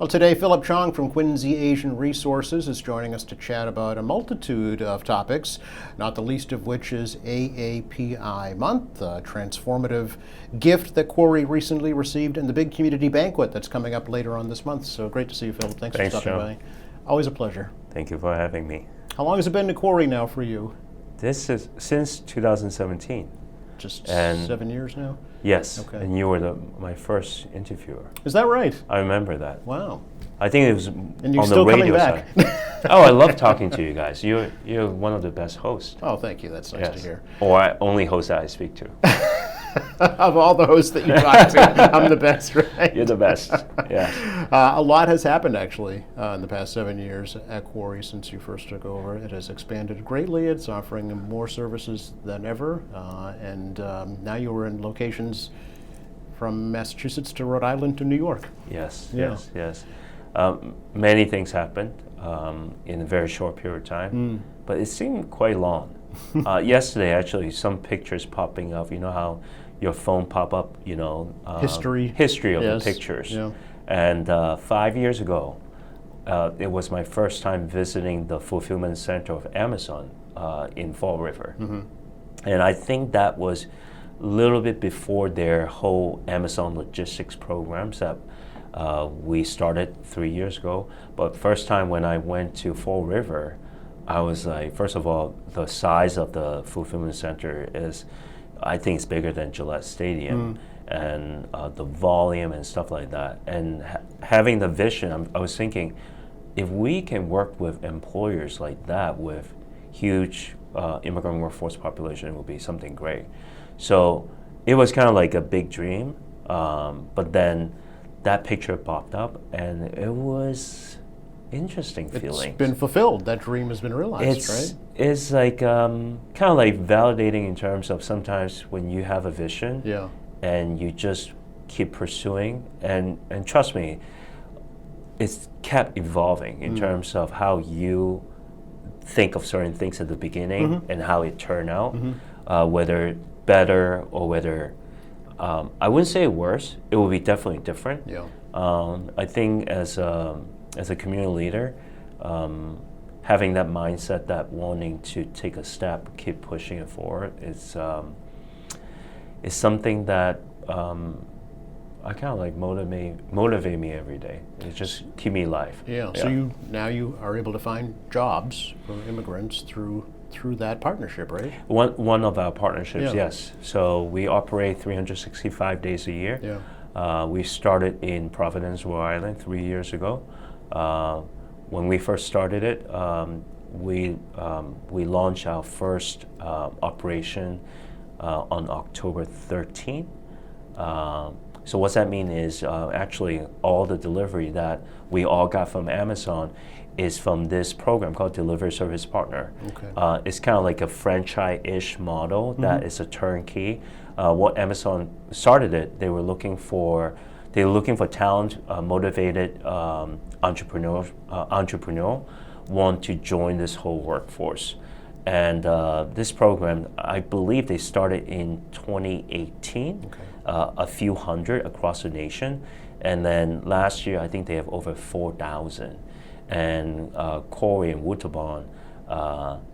Well, today, Philip Chong from Quincy Asian Resources is joining us to chat about a multitude of topics, not the least of which is AAPI Month, a transformative gift that Quarry recently received in the big community banquet that's coming up later on this month. So great to see you, Philip. Thanks for stopping by. Always a pleasure. Thank you for having me. How long has it been to Quarry now for you? This is since 2017. Just 7 years now? Yes, Okay. and you were my first interviewer. Is that right? I remember that. Wow. I think it was And you're on still the radio coming back. side. Oh, I love talking to you guys. You're one of the best hosts. Oh, thank you. That's nice to hear. Or only host that I speak to. Of all the hosts that you talk to, I'm the best, right? You're the best. Yeah. A lot has happened, actually, in the past 7 years at Quarry since you first took over. It has expanded greatly. It's offering more services than ever. And now you are in locations from Massachusetts to Rhode Island to New York. Yes, Yeah. yes. Many things happened in a very short period of time, but it seemed quite long. Yesterday, actually, some pictures popping up. You know how your phone pop up, history of the pictures. Yeah. And 5 years ago, it was my first time visiting the fulfillment center of Amazon in Fall River. And I think that was a little bit before their whole Amazon logistics programs that we started 3 years ago. But first time when I went to Fall River, I was like, first of all, the size of the fulfillment center is, I think it's bigger than Gillette Stadium, and the volume and stuff like that. And having the vision, I was thinking, if we can work with employers like that with huge immigrant workforce population, it would be something great. So it was kind of like a big dream, but then that picture popped up, and it was interesting feeling. It's been fulfilled. That dream has been realized, right? It's like kind of like validating in terms of sometimes when you have a vision, and you just keep pursuing, and trust me, it's kept evolving in terms of how you think of certain things at the beginning and how it turned out, whether better or whether I wouldn't say worse. It will be definitely different. I think as a community leader, having that mindset, that wanting to take a step, keep pushing it forward, is something that I kind of like motivate me every day. It just keep me alive. So you are able to find jobs for immigrants through that partnership, right? One of our partnerships, yes. So we operate 365 days a year. We started in Providence, Rhode Island 3 years ago. When we first started it, we launched our first operation on October 13th. So what's that mean is actually all the delivery that we all got from Amazon is from this program called Delivery Service Partner. It's kind of like a franchise-ish model that is a turnkey. What Amazon started it, they were looking for talent, motivated entrepreneur want to join this whole workforce. And this program, I believe they started in 2018, a few hundred across the nation. And then last year, I think they have over 4,000. And Quarry and Woottabon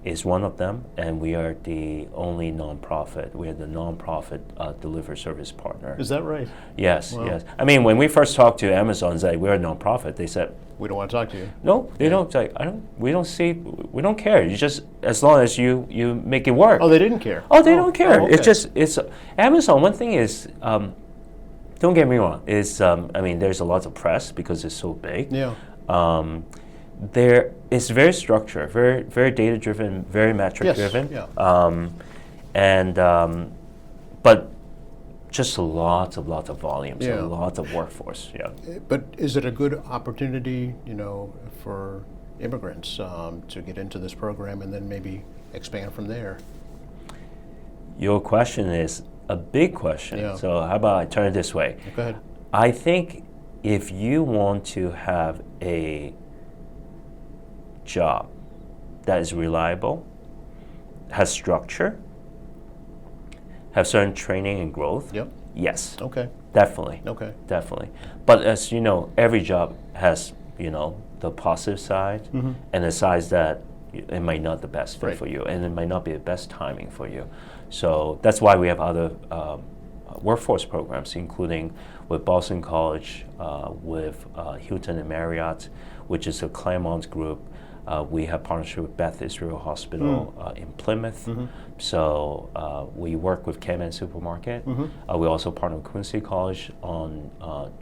is one of them, and we are the only nonprofit. We are the nonprofit delivery service partner. Is that right? Yes, yes. I mean, when we first talked to Amazon and said we're a nonprofit, they said, we don't want to talk to you. No, they don't. Like, we don't care. You just, as long as you make it work. Oh, they didn't care. Oh, they don't care. Okay. It's Amazon. One thing is, don't get me wrong. Is I mean, there's a lot of press because it's so big. There is very structured, very data driven, very metric driven, but just lots of volumes, and lots of workforce. But is it a good opportunity, for immigrants to get into this program and then maybe expand from there? Your question is a big question. So how about I turn it this way? Go ahead. I think if you want to have a job that is reliable, has structure, have certain training and growth, yes. Okay. Definitely. Okay. Definitely. But as you know, every job has, you know, the positive side and the sides that it might not the best fit for you, and it might not be the best timing for you. So that's why we have other workforce programs, including with Boston College, with Hilton and Marriott, which is a Claremont group. We have partnership with Beth Israel Hospital in Plymouth. So we work with K-Man Supermarket. We also partner with Quincy College on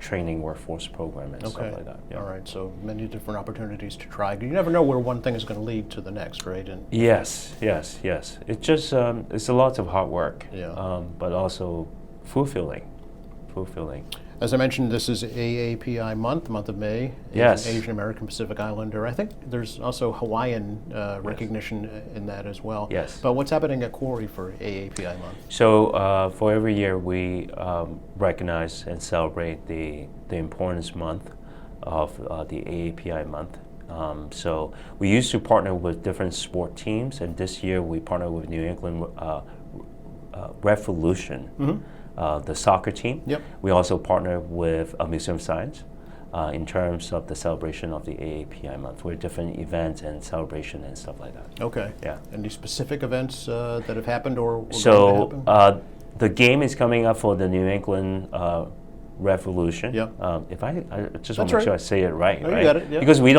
training workforce program and stuff like that. All right, so many different opportunities to try. You never know where one thing is going to lead to the next, right? And yes. It just it's a lot of hard work, but also fulfilling. As I mentioned, this is AAPI month of May. Yes. Asian American Pacific Islander. I think there's also Hawaiian recognition in that as well. Yes. But what's happening at Quarry for AAPI month? So for every year we recognize and celebrate the importance month of the AAPI month. So we used to partner with different sport teams, and this year we partner with New England Revolution. The soccer team. We also partner with a Museum of Science in terms of the celebration of the AAPI month, with different events and celebration and stuff like that. Okay. Yeah. Any specific events that have happened or going so to happen? The game is coming up for the New England Revolution. If I just want to make sure I say it right. No, right? You got it. Yeah. Because we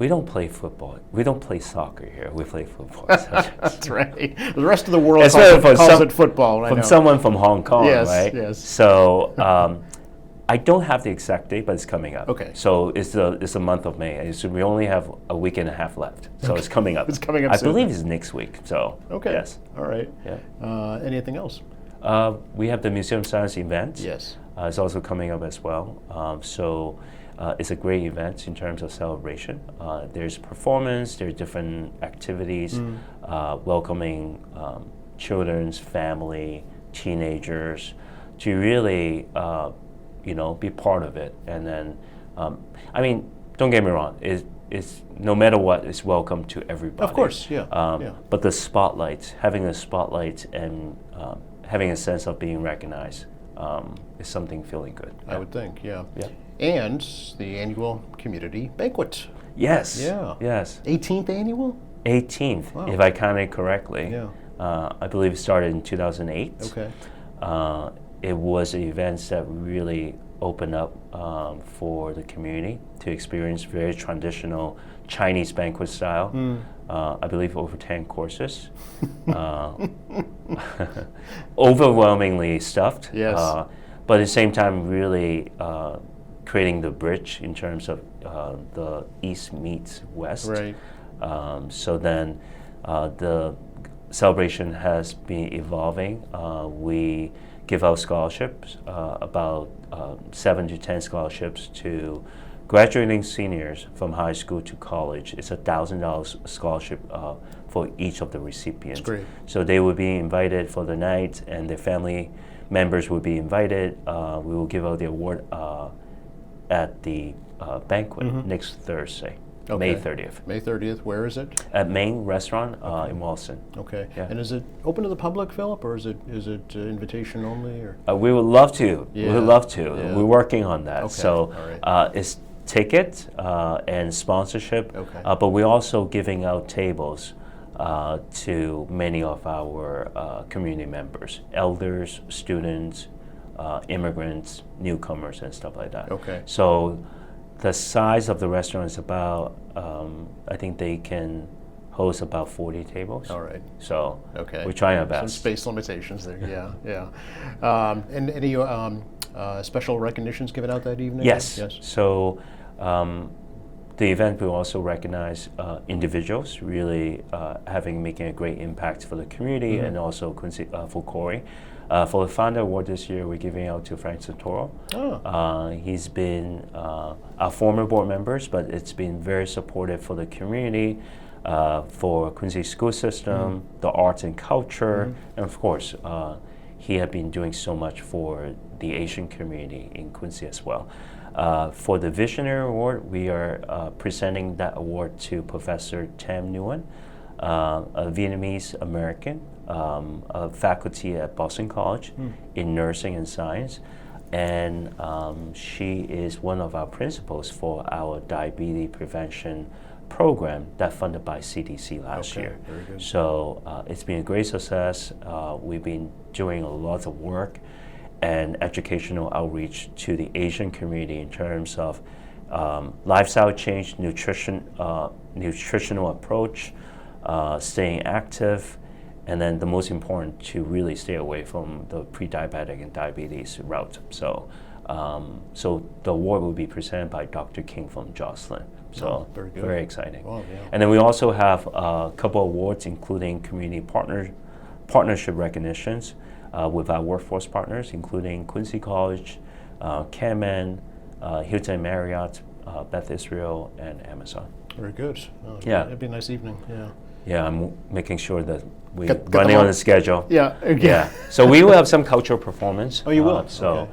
don't play football. We don't play soccer here. We play football. That's right. The rest of the world Especially calls it football. From someone from Hong Kong, right? Yes. So I don't have the exact date, but it's coming up. Okay. So it's the month of May. So we only have a week and a half left. So it's coming up. It's coming up I soon. believe it's next week. So okay. Yes. All right. Yeah. Anything else? We have the Museum of Science event. Yes. It's also coming up as well. It's a great event in terms of celebration. There's performance, there's different activities, welcoming children's family, teenagers, to really, be part of it. And then, don't get me wrong, it's no matter what, it's welcome to everybody. Of course, yeah. But the spotlight, having a spotlight and having a sense of being recognized is something feeling good. I would think, yeah. Yeah. And the annual community banquet. Yes. Yeah. Yes. 18th annual? 18th, Wow. if I counted correctly. Yeah. I believe it started in 2008. Okay. It was an event that really opened up for the community to experience very traditional Chinese banquet style. I believe over 10 courses. Overwhelmingly stuffed. Yes. But at the same time, really creating the bridge in terms of the East meets West. Right. So then the celebration has been evolving. We give out scholarships, about 7 to 10 scholarships to graduating seniors from high school to college. It's $1,000 scholarship for each of the recipients. That's great. So they will be invited for the night, and their family members will be invited. We will give out the award at the banquet next Thursday, May 30th. May 30th, where is it? At Main Restaurant in Wallaston. Okay. Yeah. And is it open to the public, Philip, or is it invitation only? Or? We would love to. We would love to. Yeah. We're working on that. Okay. So All right. it's ticket and sponsorship, Okay. but we're also giving out tables to many of our community members, elders, students, immigrants, newcomers, and stuff like that. Okay. So the size of the restaurant is about, I think they can host about 40 tables. All right. So Okay. we're trying our Some best. space limitations there, yeah. And any special recognitions given out that evening? Yes. So the event will also recognize individuals really making a great impact for the community and also Quincy, for Quarry. For the Founder Award this year, we're giving out to Frank Santoro. Oh. He's been our former board members, but it's been very supportive for the community, for Quincy school system, the arts and culture, and of course, he had been doing so much for the Asian community in Quincy as well. For the Visionary Award, we are presenting that award to Professor Tam Nguyen, a Vietnamese American, a faculty at Boston College in nursing and science. and she is one of our principals for our diabetes prevention program that funded by CDC last year. Very good. So it's been a great success. We've been doing a lot of work and educational outreach to the Asian community in terms of lifestyle change, nutritional approach, staying active, and then the most important, to really stay away from the pre-diabetic and diabetes route. So, so the award will be presented by Dr. King from Joslin. So very good. Very exciting. Wow, yeah. And then we also have a couple awards, including community partnership recognitions with our workforce partners, including Quincy College, CanMan, Hilton Marriott, Beth Israel, and Amazon. Very good. Oh, Yeah. It'd be a nice evening. Yeah. Yeah, I'm making sure that we're Get running them on all. the schedule. Yeah. Yeah. So we will have some cultural performance. Oh, you will? So Okay.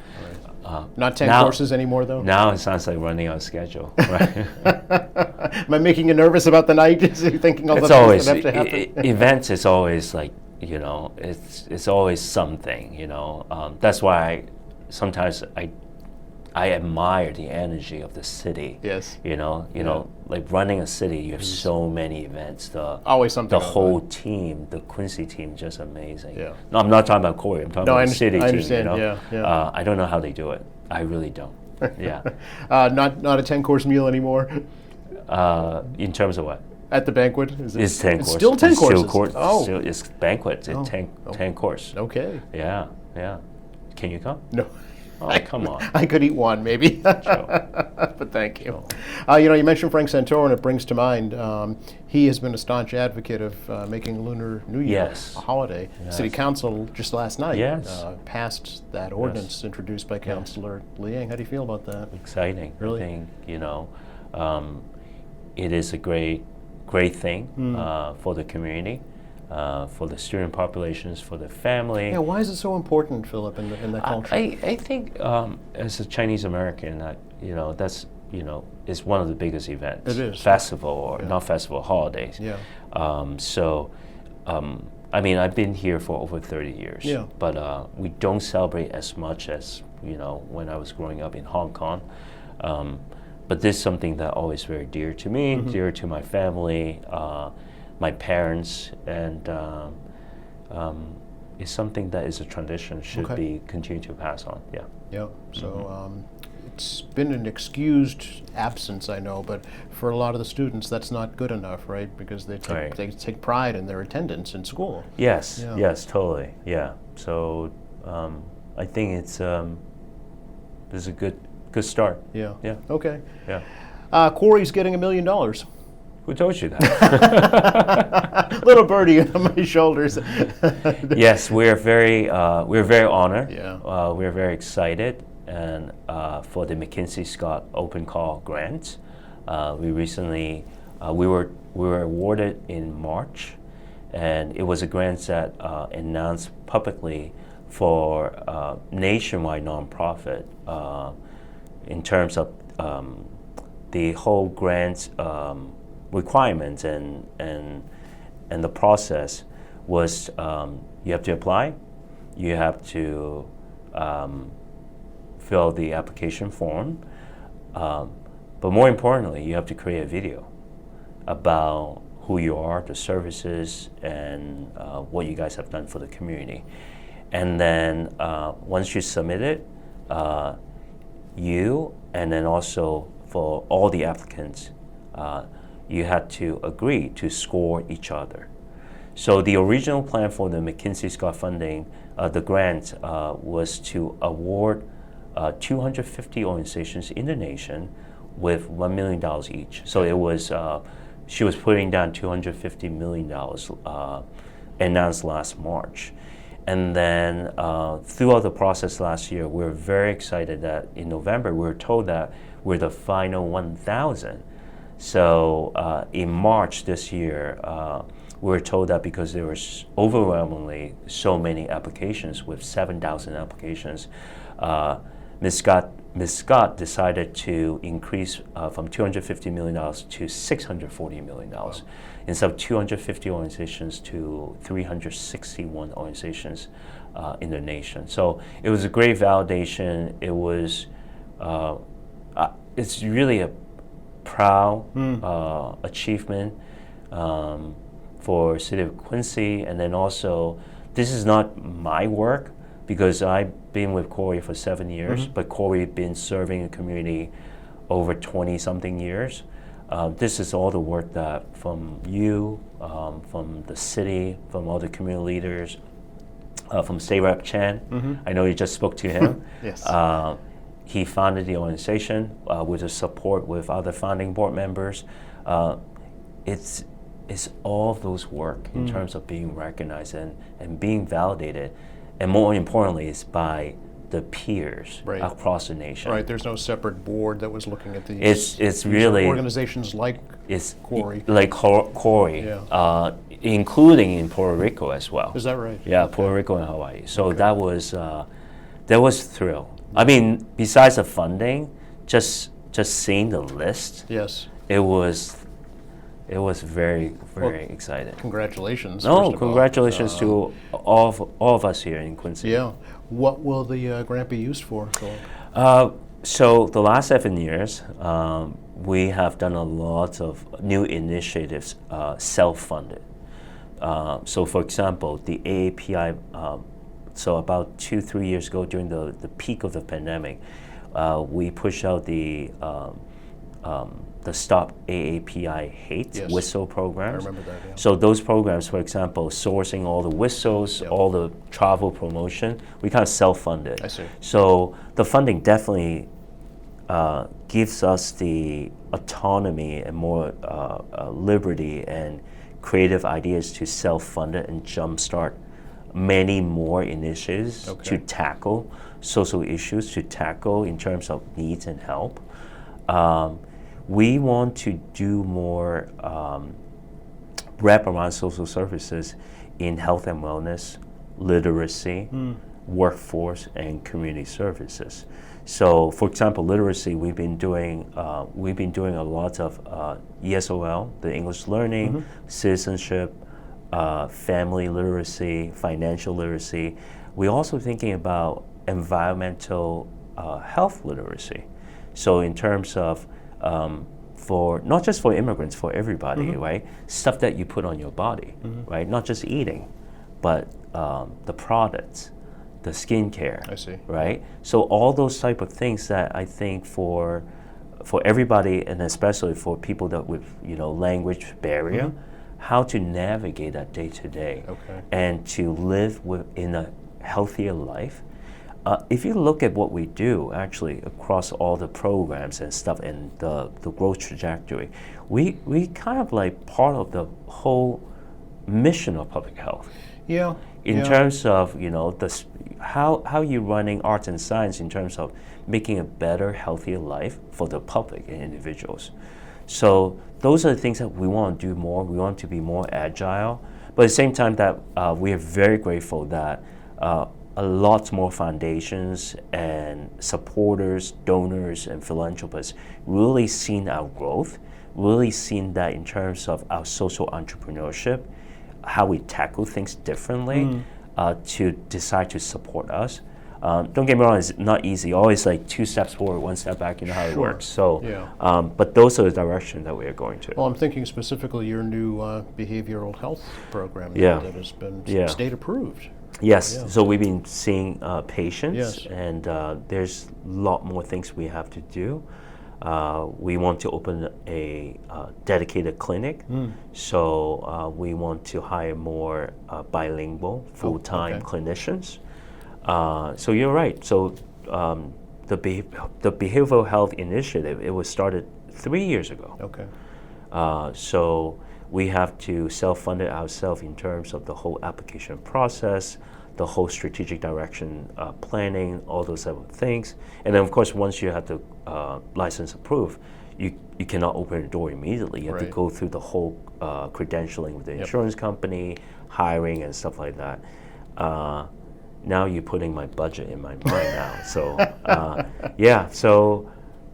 All right. Not 10 now- courses anymore, though? now it sounds like running on schedule. Right? Am I making you nervous about the night? Is you thinking all the It's things always that have to happen? events is always like, you know, it's always something, you know. That's why sometimes I admire the energy of the city. Yes. You know, like running a city, you have so many events. Always something. The going whole on. team, the Quincy team, just amazing. Yeah. No, I'm not talking about Corey. I'm talking No, I about the city I team. understand, You know? yeah. I don't know how they do it. I really don't. Yeah. Not a 10-course meal anymore In terms of what? at the banquet? Is it, It's 10 courses. Still 10 It's courses? Oh, it's banquets. It's Oh. 10 course. okay. Yeah, yeah. Can you come? No. Oh, come on. I could eat one, maybe. But thank you. You mentioned Frank Santoro, and it brings to mind he has been a staunch advocate of making Lunar New Year Yes. a holiday. Yes. City Council just last night Yes. passed that ordinance introduced by Councilor Liang. How do you feel about that? Exciting. Really? I think, it is a great thing for the community, for the student populations, for the family. Yeah, why is it so important, Philip, in the culture? I think as a Chinese American, that's is one of the biggest events. It is. Festival or not festival, holidays. Yeah. I mean, I've been here for over 30 years. Yeah. But we don't celebrate as much as when I was growing up in Hong Kong. But this is something that always very dear to me, dear to my family, my parents, and it's something that is a tradition should be continued to pass on. Yeah. Yeah. So it's been an excused absence, I know, but for a lot of the students, that's not good enough, right? Because they take pride in their attendance in school. Yes. Yeah. Yes. Totally. Yeah. So I think it's this is a good start. Yeah. Yeah. Okay. Yeah. Corey's getting $1 million. Who told you that? Little birdie on my shoulders. Yes, we're very honored. Yeah. We're very excited, and for the McKinsey Scott Open Call grant, we recently we were awarded in March, and it was a grant that announced publicly for nationwide nonprofit in terms of the whole grant requirements and the process was you have to apply, you have to fill the application form, but more importantly, you have to create a video about who you are, the services, and what you guys have done for the community. And then once you submit it, you and then also for all the applicants, you had to agree to score each other. So the original plan for the McKinsey Scott funding, the grant was to award 250 organizations in the nation with $1 million each. So it was, she was putting down $250 million announced last March. And then throughout the process last year, we were very excited that in November, we were told that we're the final 1,000. So in March this year, we were told that because there was overwhelmingly so many applications with 7,000 applications, Ms. Scott decided to increase from $250 million to $640 million. Wow. Instead of 250 organizations to 361 organizations in the nation. So it was a great validation. It was, it's really a proud achievement for City of Quincy, and then also, this is not my work because I've been with CORI for 7 years, but CORI has been serving the community over 20-something years. This is all the work that from you, from the city, from all the community leaders, from State Rep Chan. I know you just spoke to him. Yes. He founded the organization with the support with other founding board members. It's all of those work in terms of being recognized and being validated, and more importantly, it's by the peers across the nation. Right. There's no separate board that was looking at these. It's really organizations like CORI. Like CORI, including in Puerto Rico as well. Is that right? Yeah, Puerto Rico and Hawaii. So that was thrill. I mean, besides the funding, just seeing the list. Yes. It was very exciting. Congratulations. No, congratulations to all of us here in Quincy. Yeah. What will the grant be used for, Philip? So the last 7 years, we have done a lot of new initiatives, self-funded. So for example, the AAPI, so about 2-3 years ago during the peak of the pandemic, we pushed out the Stop AAPI Hate whistle programs. I remember that, yeah. So those programs, for example, sourcing all the whistles, all the travel promotion, we kind of self-funded. I see. So the funding definitely gives us the autonomy and more liberty and creative ideas to self-fund it and jumpstart many more initiatives to tackle social issues, to tackle in terms of needs and help. We want to do more wraparound social services in health and wellness, literacy, workforce, and community services. So, for example, literacy, we've been doing a lot of ESOL, the English learning, citizenship, family literacy, financial literacy. We're also thinking about environmental health literacy. So, in terms of for not just for immigrants, for everybody, right? Stuff that you put on your body, right? Not just eating, but the products, the skincare. I see. Right? So all those type of things that I think for everybody, and especially for people that with language barrier, how to navigate that day to day, and to live in a healthier life. If you look at what we do, actually, across all the programs and stuff and the growth trajectory, we kind of like part of the whole mission of public health. Yeah. In terms of, how you're running arts and science in terms of making a better, healthier life for the public and individuals. So those are the things that we want to do more. We want to be more agile. But at the same time that we are very grateful that a lot more foundations and supporters, donors, and philanthropists really seen our growth, really seen that in terms of our social entrepreneurship, how we tackle things differently to decide to support us. Don't get me wrong, it's not easy. Always like 2 steps forward, 1 step back, how it works. So, but those are the direction that we are going to. Well, I'm thinking specifically your new behavioral health program that has been state approved. Yes, so we've been seeing patients, and there's a lot more things we have to do. We want to open a dedicated clinic, so we want to hire more bilingual, full-time clinicians. So you're right. So the behavioral health initiative, it was started 3 years ago. Okay. So we have to self-fund it ourselves in terms of the whole application process, the whole strategic direction planning, all those type of things. And then, of course, once you have the license approved, you cannot open the door immediately. You have to go through the whole credentialing with the insurance company, hiring, and stuff like that. Now you're putting my budget in my mind now. So,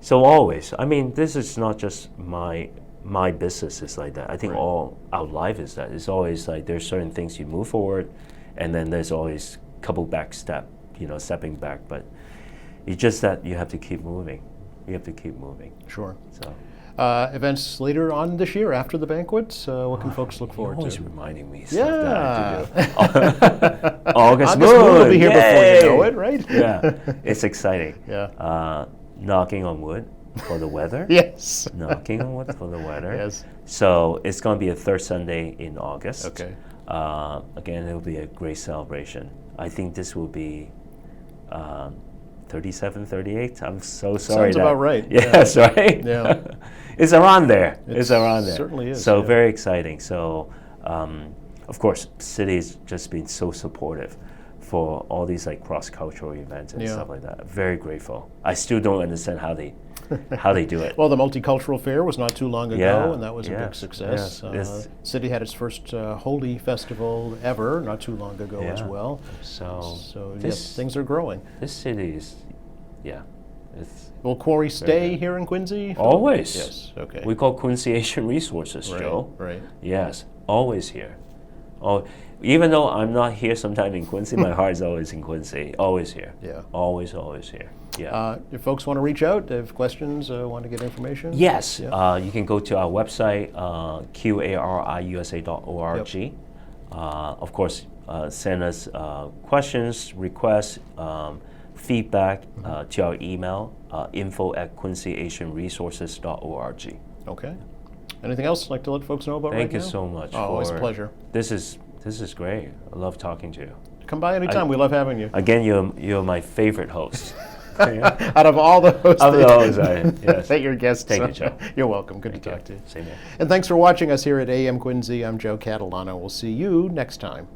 so always. I mean, this is not just my business is like that. I think all our life is that. It's always like there's certain things you move forward, and then there's always couple stepping back, but it's just that you have to keep moving. You have to keep moving. Sure. So. Events later on this year after the banquet. What can folks look forward always to? reminding me Yeah. stuff that I have to do. August Moon will be here Yay! before you know it, right? Yeah, it's exciting. Yeah. Knocking on wood for the weather. Yes. Knocking on wood for the weather. Yes. So it's going to be a third Sunday in August. Okay. Again, it will be a great celebration. I think this will be 37, 38. I'm so sorry. Sounds about right. Yes, right? Yeah. It's around there. It's around there. Certainly is. So yeah. very exciting. So, of course, city's just been so supportive for all these like cross-cultural events and stuff like that. Very grateful. I still don't understand how they do it. Well, the Multicultural Fair was not too long ago, Yeah, and that was a big success. Yes. City had its first Holy Festival ever not too long ago as Yeah. well. So Yes, things are growing. this city is, it's Will Quarry stay good. here in Quincy? always. Yes. Okay. We call Quincy Asian Resources, right, Joe. Right. Yes, always here. Oh, even though I'm not here sometime in Quincy, my heart is always in Quincy. Always here. Yeah. Always here. Yeah. If folks want to reach out, they have questions, want to get information? Yes. Yeah. You can go to our website, qariusa.org. Of course, send us questions, requests, feedback to our email, info@quincyasianresources.org. Okay. Anything else you'd like to let folks know about right now? Thank you so much. Oh, always a pleasure. This is great. I love talking to you. Come by anytime. We love having you. Again, you're my favorite host. Out of all the hosts Yes. that your guests. Thank you, Joe. You're welcome. Good to talk to you. Same here. And thanks for watching us here at AM Quincy. I'm Joe Catalano. We'll see you next time.